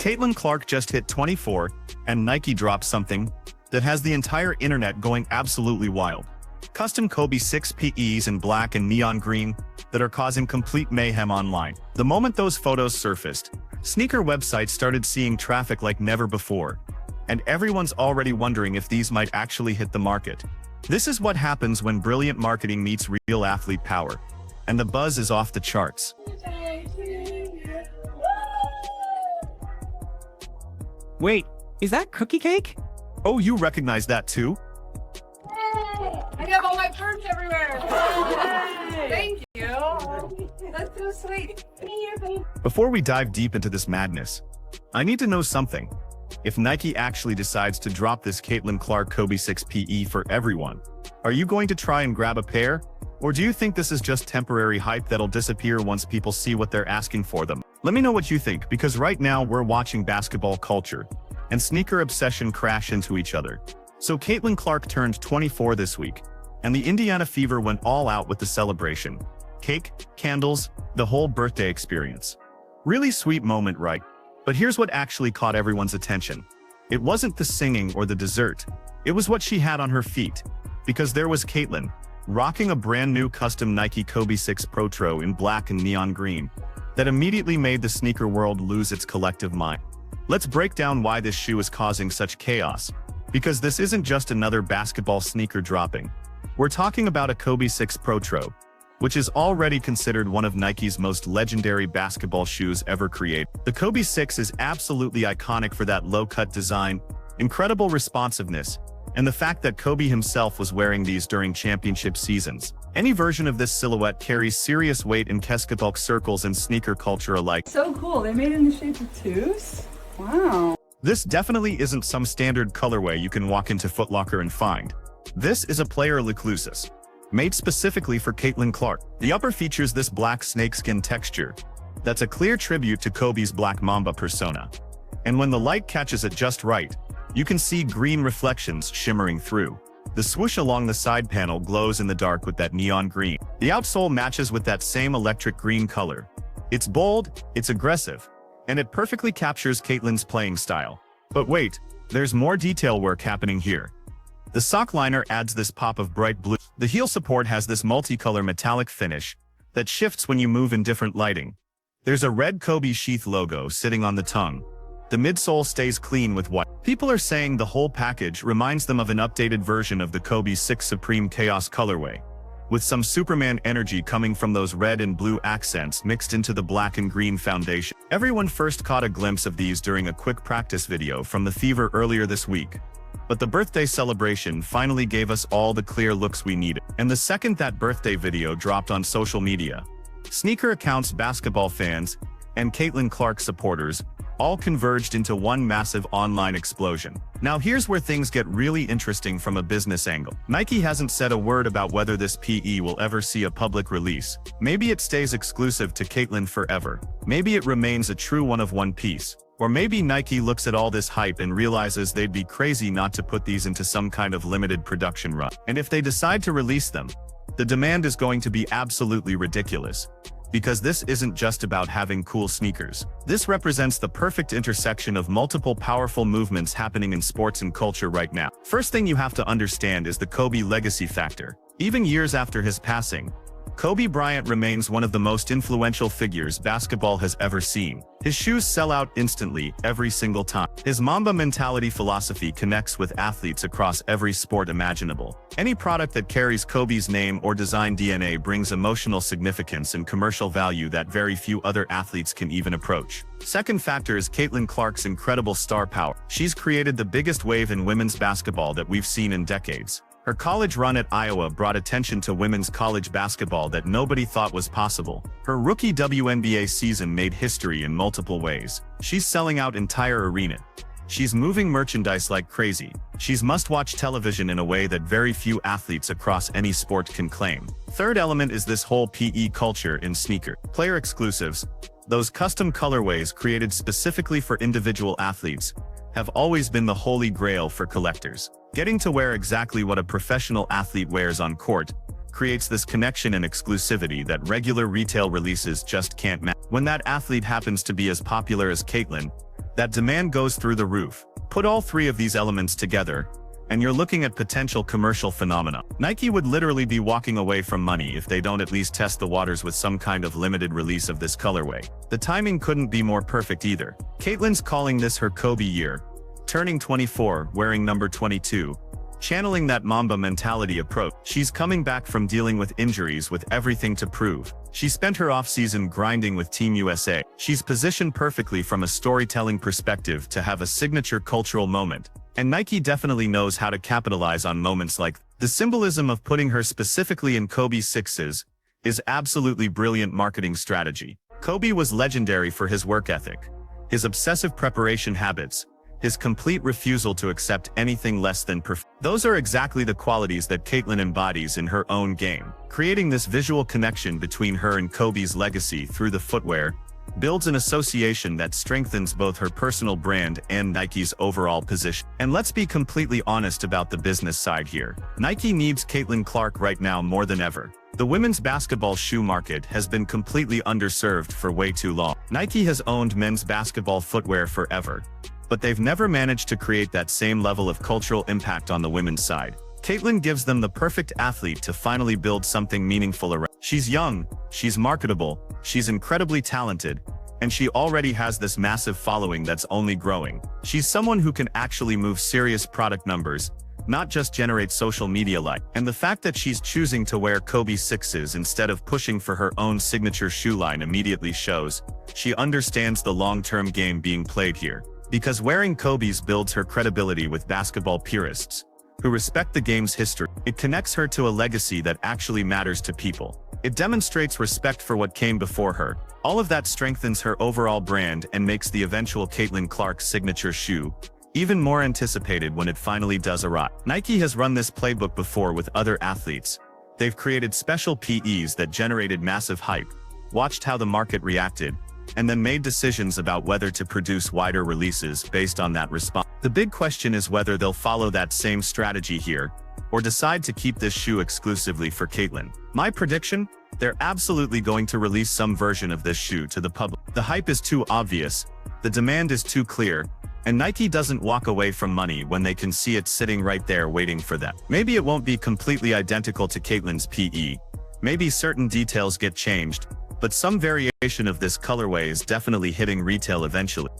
Caitlin Clark just hit 24, and Nike dropped something that has the entire internet going absolutely wild. Custom Kobe 6 PEs in black and neon green that are causing complete mayhem online. The moment those photos surfaced, sneaker websites started seeing traffic like never before, and everyone's already wondering if these might actually hit the market. This is what happens when brilliant marketing meets real athlete power, and the buzz is off the charts. Wait, is that cookie cake? Oh, you recognize that too? I have all my perms everywhere. Thank you. That's so sweet. Before we dive deep into this madness, I need to know something. If Nike actually decides to drop this Caitlin Clark Kobe 6 PE for everyone, are you going to try and grab a pair? Or do you think this is just temporary hype that'll disappear once people see what they're asking for them? Let me know what you think, because right now we're watching basketball culture and sneaker obsession crash into each other. So Caitlin Clark turned 24 this week, and the Indiana Fever went all out with the celebration. Cake, candles, the whole birthday experience. Really sweet moment, right? But here's what actually caught everyone's attention. It wasn't the singing or the dessert. It was what she had on her feet. Because there was Caitlin, rocking a brand new custom Nike Kobe 6 Protro in black and neon green, that immediately made the sneaker world lose its collective mind. Let's break down why this shoe is causing such chaos. Because this isn't just another basketball sneaker dropping. We're talking about a Kobe 6 Protro, which is already considered one of Nike's most legendary basketball shoes ever created. The Kobe 6 is absolutely iconic for that low-cut design, incredible responsiveness, and the fact that Kobe himself was wearing these during championship seasons. Any version of this silhouette carries serious weight in basketball circles and sneaker culture alike. So cool. They made it in the shape of twos? Wow. This definitely isn't some standard colorway you can walk into Foot Locker and find. This is a player Exclusive, made specifically for Caitlin Clark. The upper features this black snakeskin texture that's a clear tribute to Kobe's Black Mamba persona. And when the light catches it just right, you can see green reflections shimmering through. The swoosh along the side panel glows in the dark with that neon green. The outsole matches with that same electric green color. It's bold, it's aggressive, and it perfectly captures Caitlin's playing style. But wait, there's more detail work happening here. The sock liner adds this pop of bright blue. The heel support has this multicolor metallic finish that shifts when you move in different lighting. There's a red Kobe sheath logo sitting on the tongue. The midsole stays clean with white. People are saying the whole package reminds them of an updated version of the Kobe 6 Supreme Chaos colorway, with some Superman energy coming from those red and blue accents mixed into the black and green foundation. Everyone first caught a glimpse of these during a quick practice video from the Fever earlier this week. But the birthday celebration finally gave us all the clear looks we needed. And the second that birthday video dropped on social media, sneaker accounts, basketball fans, and Caitlin Clark supporters all converged into one massive online explosion. Now here's where things get really interesting from a business angle. Nike hasn't said a word about whether this PE will ever see a public release. Maybe it stays exclusive to Caitlin forever. Maybe it remains a true one-of-one piece. Or maybe Nike looks at all this hype and realizes they'd be crazy not to put these into some kind of limited production run. And if they decide to release them, the demand is going to be absolutely ridiculous. Because this isn't just about having cool sneakers. This represents the perfect intersection of multiple powerful movements happening in sports and culture right now. First thing you have to understand is the Kobe legacy factor. Even years after his passing, Kobe Bryant remains one of the most influential figures basketball has ever seen. His shoes sell out instantly every single time. His Mamba mentality philosophy connects with athletes across every sport imaginable. Any product that carries Kobe's name or design DNA brings emotional significance and commercial value that very few other athletes can even approach. Second factor is Caitlin Clark's incredible star power. She's created the biggest wave in women's basketball that we've seen in decades. Her college run at Iowa brought attention to women's college basketball that nobody thought was possible. Her rookie WNBA season made history in multiple ways. She's selling out entire arena. She's moving merchandise like crazy. She's must-watch television in a way that very few athletes across any sport can claim. Third element is this whole PE culture in sneaker. Player exclusives, those custom colorways created specifically for individual athletes, have always been the holy grail for collectors. Getting to wear exactly what a professional athlete wears on court creates this connection and exclusivity that regular retail releases just can't match. When that athlete happens to be as popular as Caitlyn, that demand goes through the roof. Put all three of these elements together, and you're looking at potential commercial phenomena. Nike would literally be walking away from money if they don't at least test the waters with some kind of limited release of this colorway. The timing couldn't be more perfect either. Caitlyn's calling this her Kobe year, turning 24, wearing number 22, channeling that Mamba mentality approach. She's coming back from dealing with injuries with everything to prove. She spent her offseason grinding with Team USA. She's positioned perfectly from a storytelling perspective to have a signature cultural moment. And Nike definitely knows how to capitalize on moments like the symbolism of putting her specifically in Kobe 6s is absolutely brilliant marketing strategy. Kobe was legendary for his work ethic, his obsessive preparation habits, his complete refusal to accept anything less than perfect. Those are exactly the qualities that Caitlyn embodies in her own game. Creating this visual connection between her and Kobe's legacy through the footwear builds an association that strengthens both her personal brand and Nike's overall position. And let's be completely honest about the business side here. Nike needs Caitlyn Clark right now more than ever. The women's basketball shoe market has been completely underserved for way too long. Nike has owned men's basketball footwear forever, but they've never managed to create that same level of cultural impact on the women's side. Caitlyn gives them the perfect athlete to finally build something meaningful around. She's young, she's marketable, she's incredibly talented, and she already has this massive following that's only growing. She's someone who can actually move serious product numbers, not just generate social media likes. And the fact that she's choosing to wear Kobe 6s instead of pushing for her own signature shoe line immediately shows she understands the long-term game being played here. Because wearing Kobe's builds her credibility with basketball purists who respect the game's history. It connects her to a legacy that actually matters to people. It demonstrates respect for what came before her. All of that strengthens her overall brand and makes the eventual Caitlyn Clark signature shoe even more anticipated when it finally does arrive. Nike has run this playbook before with other athletes. They've created special PEs that generated massive hype, watched how the market reacted, and then made decisions about whether to produce wider releases based on that response. The big question is whether they'll follow that same strategy here, or decide to keep this shoe exclusively for Caitlyn. My prediction? They're absolutely going to release some version of this shoe to the public. The hype is too obvious, the demand is too clear, and Nike doesn't walk away from money when they can see it sitting right there waiting for them. Maybe it won't be completely identical to Caitlyn's PE, maybe certain details get changed, but some variation of this colorway is definitely hitting retail eventually.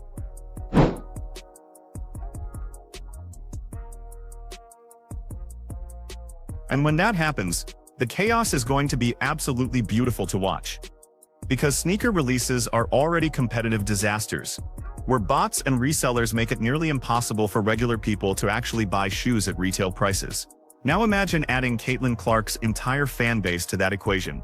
And when that happens, the chaos is going to be absolutely beautiful to watch. Because sneaker releases are already competitive disasters, where bots and resellers make it nearly impossible for regular people to actually buy shoes at retail prices. Now imagine adding Caitlyn Clark's entire fan base to that equation.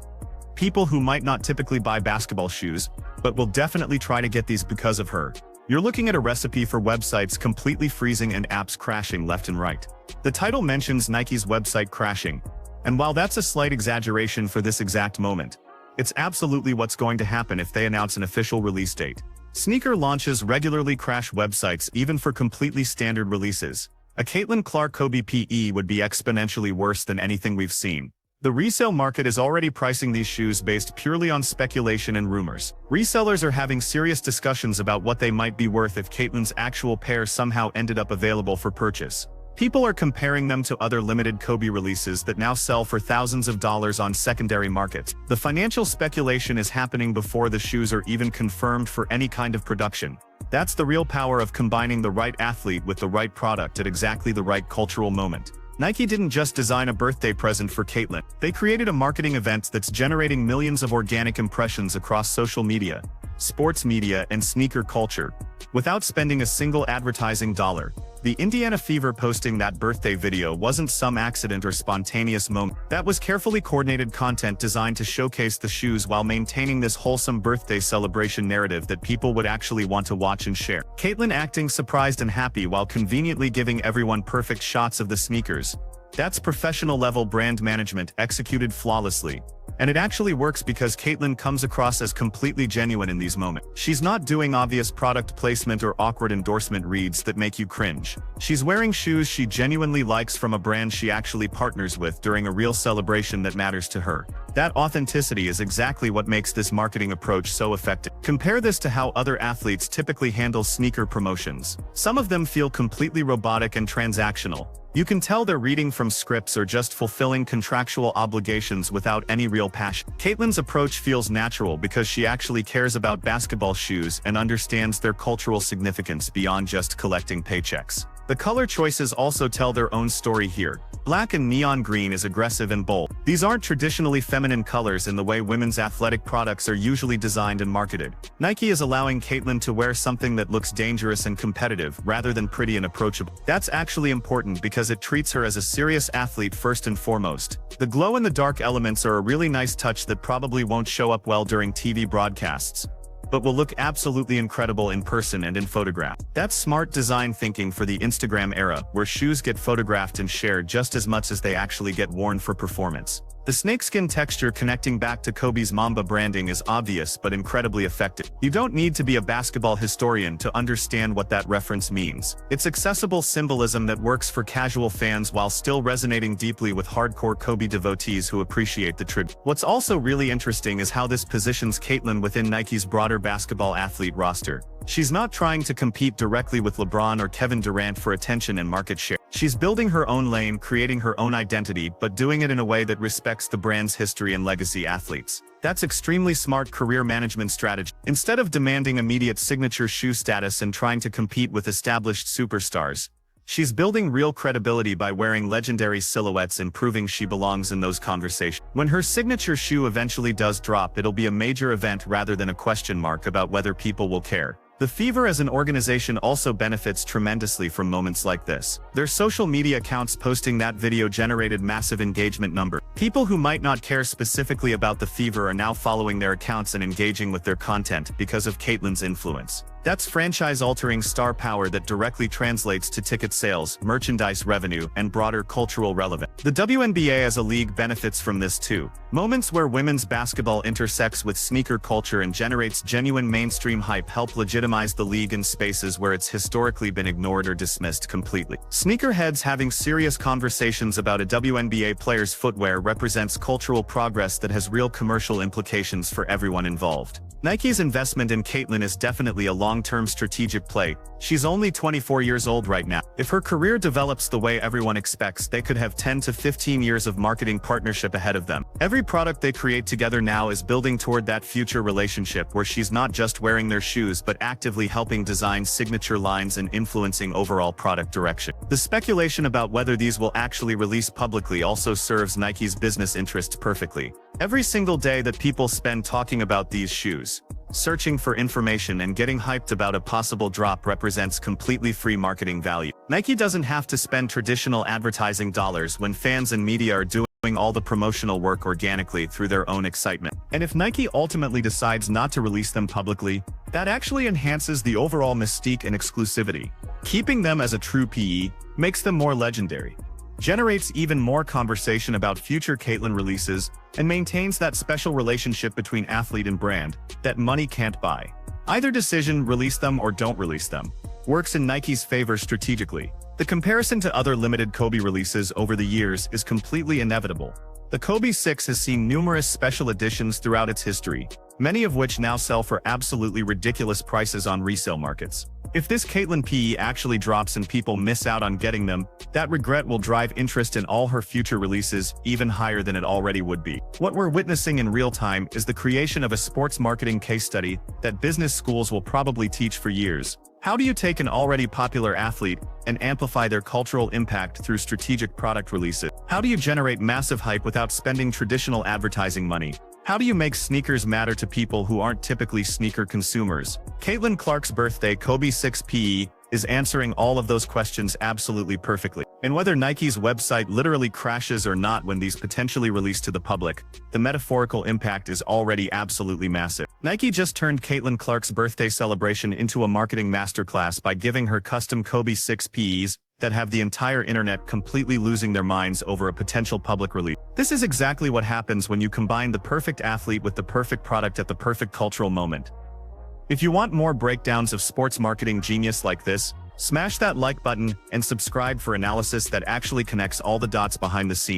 People who might not typically buy basketball shoes, but will definitely try to get these because of her. You're looking at a recipe for websites completely freezing and apps crashing left and right. The title mentions Nike's website crashing, and while that's a slight exaggeration for this exact moment, it's absolutely what's going to happen if they announce an official release date. Sneaker launches regularly crash websites even for completely standard releases. A Caitlyn Clark Kobe PE would be exponentially worse than anything we've seen. The resale market is already pricing these shoes based purely on speculation and rumors. Resellers are having serious discussions about what they might be worth if Caitlyn's actual pair somehow ended up available for purchase. People are comparing them to other limited Kobe releases that now sell for thousands of dollars on secondary markets. The financial speculation is happening before the shoes are even confirmed for any kind of production. That's the real power of combining the right athlete with the right product at exactly the right cultural moment. Nike didn't just design a birthday present for Caitlyn. They created a marketing event that's generating millions of organic impressions across social media, sports media, and sneaker culture, without spending a single advertising dollar. The Indiana Fever posting that birthday video wasn't some accident or spontaneous moment. That was carefully coordinated content designed to showcase the shoes while maintaining this wholesome birthday celebration narrative that people would actually want to watch and share. Caitlyn acting surprised and happy while conveniently giving everyone perfect shots of the sneakers. That's professional-level brand management executed flawlessly. And it actually works because Caitlyn comes across as completely genuine in these moments. She's not doing obvious product placement or awkward endorsement reads that make you cringe. She's wearing shoes she genuinely likes from a brand she actually partners with during a real celebration that matters to her. That authenticity is exactly what makes this marketing approach so effective. Compare this to how other athletes typically handle sneaker promotions. Some of them feel completely robotic and transactional. You can tell they're reading from scripts or just fulfilling contractual obligations without any real passion. Caitlyn's approach feels natural because she actually cares about basketball shoes and understands their cultural significance beyond just collecting paychecks. The color choices also tell their own story here. Black and neon green is aggressive and bold. These aren't traditionally feminine colors in the way women's athletic products are usually designed and marketed. Nike is allowing Caitlyn to wear something that looks dangerous and competitive rather than pretty and approachable. That's actually important because it treats her as a serious athlete first and foremost. The glow-in-the-dark elements are a really nice touch that probably won't show up well during TV broadcasts, but will look absolutely incredible in person and in photograph. That's smart design thinking for the Instagram era, where shoes get photographed and shared just as much as they actually get worn for performance. The snakeskin texture connecting back to Kobe's Mamba branding is obvious but incredibly effective. You don't need to be a basketball historian to understand what that reference means. It's accessible symbolism that works for casual fans while still resonating deeply with hardcore Kobe devotees who appreciate the tribute. What's also really interesting is how this positions Caitlyn within Nike's broader basketball athlete roster. She's not trying to compete directly with LeBron or Kevin Durant for attention and market share. She's building her own lane, creating her own identity, but doing it in a way that respects the brand's history and legacy athletes. That's extremely smart career management strategy. Instead of demanding immediate signature shoe status and trying to compete with established superstars, she's building real credibility by wearing legendary silhouettes and proving she belongs in those conversations. When her signature shoe eventually does drop, it'll be a major event rather than a question mark about whether people will care. The Fever as an organization also benefits tremendously from moments like this. Their social media accounts posting that video generated massive engagement numbers. People who might not care specifically about the Fever are now following their accounts and engaging with their content because of Caitlyn's influence. That's franchise-altering star power that directly translates to ticket sales, merchandise revenue, and broader cultural relevance. The WNBA as a league benefits from this too. Moments where women's basketball intersects with sneaker culture and generates genuine mainstream hype help legitimize the league in spaces where it's historically been ignored or dismissed completely. Sneakerheads having serious conversations about a WNBA player's footwear represents cultural progress that has real commercial implications for everyone involved. Nike's investment in Caitlyn is definitely a long-term strategic play. She's only 24 years old right now. If her career develops the way everyone expects, they could have 10 to 15 years of marketing partnership ahead of them. Every product they create together now is building toward that future relationship where she's not just wearing their shoes but actively helping design signature lines and influencing overall product direction. The speculation about whether these will actually release publicly also serves Nike's business interests perfectly. Every single day that people spend talking about these shoes, searching for information and getting hyped about a possible drop represents completely free marketing value. Nike doesn't have to spend traditional advertising dollars when fans and media are doing all the promotional work organically through their own excitement. And if Nike ultimately decides not to release them publicly, that actually enhances the overall mystique and exclusivity. Keeping them as a true PE makes them more legendary, generates even more conversation about future Caitlyn releases, and maintains that special relationship between athlete and brand that money can't buy. Either decision, release them or don't release them, works in Nike's favor strategically. The comparison to other limited Kobe releases over the years is completely inevitable. The Kobe 6 has seen numerous special editions throughout its history, many of which now sell for absolutely ridiculous prices on resale markets. If this Caitlyn PE actually drops and people miss out on getting them, that regret will drive interest in all her future releases even higher than it already would be. What we're witnessing in real time is the creation of a sports marketing case study that business schools will probably teach for years. How do you take an already popular athlete and amplify their cultural impact through strategic product releases? How do you generate massive hype without spending traditional advertising money? How do you make sneakers matter to people who aren't typically sneaker consumers? Caitlyn Clark's birthday Kobe 6 PE is answering all of those questions absolutely perfectly. And whether Nike's website literally crashes or not when these potentially release to the public, the metaphorical impact is already absolutely massive. Nike just turned Caitlyn Clark's birthday celebration into a marketing masterclass by giving her custom Kobe 6 PEs that have the entire internet completely losing their minds over a potential public release. This is exactly what happens when you combine the perfect athlete with the perfect product at the perfect cultural moment. If you want more breakdowns of sports marketing genius like this, smash that like button and subscribe for analysis that actually connects all the dots behind the scenes.